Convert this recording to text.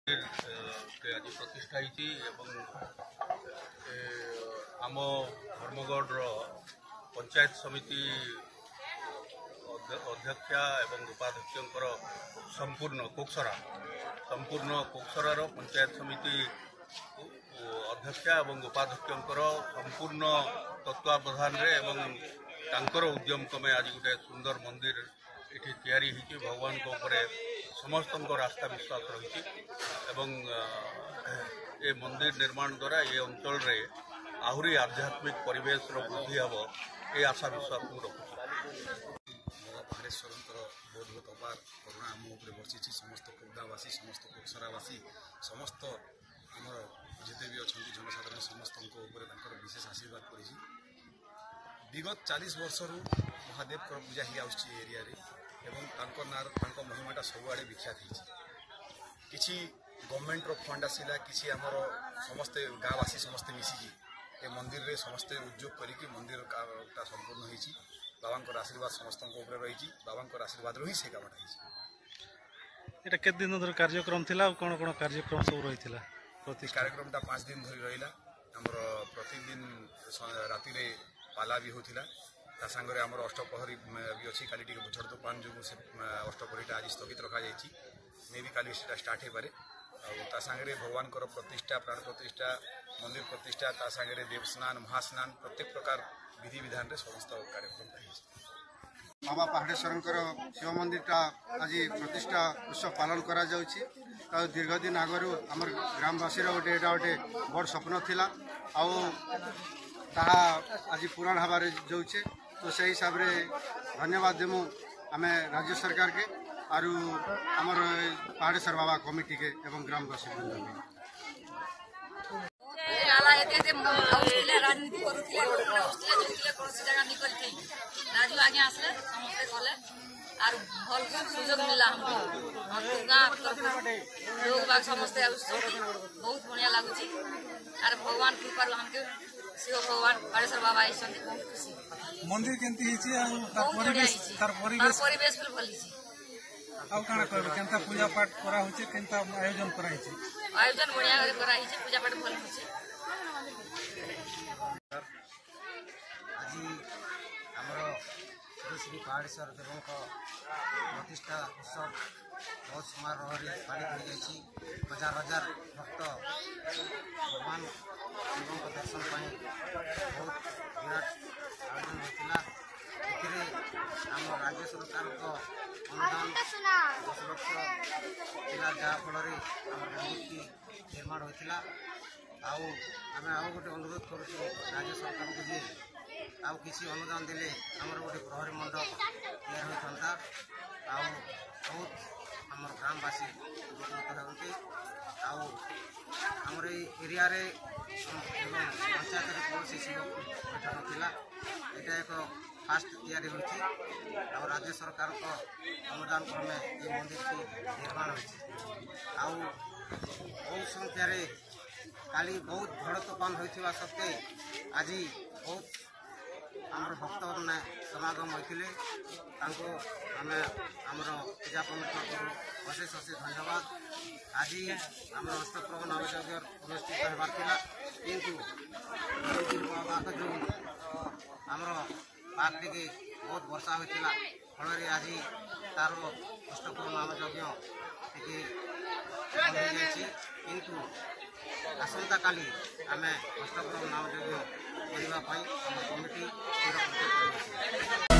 आज प्रतिष्ठा आम धर्मगढ़ पंचायत समिति अध्यक्षा एवं उपाध्यक्ष संपूर्ण कोकसरार पंचायत समिति अध्यक्षा एवं उपाध्यक्ष संपूर्ण तत्वावधान उद्यम क्रमे आज गोटे सुंदर मंदिर ये तैयारी भगवान को समस्त रास्ता विश्वास रही ये मंदिर निर्माण द्वारा ये अंचल रे आहरी आध्यात्मिक परिवेश वृद्धि हम ये आशा विश्वास रखुच्छे। पाहाड़ेश्वर बहुत बहुत अपार करुणा आम उपर बर्षि समस्त खुर्दावासी समस्त कोकसरावासी समस्त आमर जिते भी अच्छा जनसाधारण समस्त विशेष आशीर्वाद कर विगत 40 वर्ष महादेव पूजा ही आरिया महिमाटा सबुआड़े विख्यात होती गवर्नमेंट फंड आसला कि आमर समस्ते गाँववासी समस्ते मिसिकी ए मंदिर रे समस्ते उद्योग करी मंदिर संपूर्ण होती बाबा आशीर्वाद समस्त रही बाबा आशीर्वाद रही से कामटा केते दिन धर कार्यक्रम थिला कौन कौन कार्यक्रम सब रही कार्यक्रमटा 5 दिन धरी रहा आमर प्रतिदिन राति पाला भी होता सागर आमर अष्टप्रहरी भी अच्छी काली झड़ तूफान जो से अष्टप्रहरीटा आज स्थगित रखा जाइए मे भी काली स्टार्ट हो पारे आगे भगवान प्रतिष्ठा प्राण प्रतिष्ठा मंदिर प्रतिष्ठा सागर देवस्नान महास्नान प्रत्येक प्रकार विधि विधान रे समस्त कार्यक्रम बाबा पहाड़ेश्वर शिव मंदिरटा आज प्रतिष्ठा उत्सव पालन करा जाउछि। दीर्घ दिन आगरू आमर ग्रामवासी गोटे गोटे बड़ स्वप्न थिला ताहा आज पूरण हबारे जाउछे तो से हिसाब रे धन्यवाद देमु आमे राज्य सरकार के आरु आमर पहाड़ेश्वर बाबा कमिटी के एवं ग्रामवासी राजनीति राजू आगे आसले समस्ते कले आर भल सुजोग मिला लोग बाग समस्ते बहुत बढ़िया लगुच आर भगवान कृपा हमके शिव भगवान पहाड़ेश्वर बाबा आई बहुत खुशी मंदिर परिवेश भी भल पूजा पाठ करा होचे केनता आयोजन करा होचे आयोजन बढ़िया करा होचे पूजा पाठ भल होचे। आज आमर श्री श्री पहाड़ेश्वर देव प्रतिष्ठा उत्सव बहुत समारोह पालित हो हजार हजार भक्त भगवान शिव दर्शन बहुत विराट आयोजन होता आम राज्य सरकार अनुदान 10 लक्ष जहाँफल मूर्ति निर्माण होता आम आउ गोटे अनुरोध करुँ राज्य सरकार को जे आउ किसी अनुदान देले आमर गोटे प्रहरी मंडप तैयार होता बहुत आमर ग्रामवासी उपकृत होते आमर एरिया रे पंचायत कौन शिव बैठक नाला यहाँ एक फास्ट तैयारी होती राज्य सरकार अनुदान क्रमे ये मंदिर की निर्माण हो बहुत संख्यार काली बहुत झड़ तूफान होता सत्वे आज बहुत आमर भक्त मैंने समागम होते आम आमर पूजा कमिटी अशेष अशेष धन्यवाद। आज आम अष्टप्रभु नाम यज्ञ अनुष्ठित होबार किंतु जो आमर पार्क टे बहुत वर्षा होता फल आज तार अष्टप्रभु नाम यज्ञ टे बंद हो किंतु आसंता काली आम अष्टप्रभु नाम यज्ञ करने कमिटी स्थिर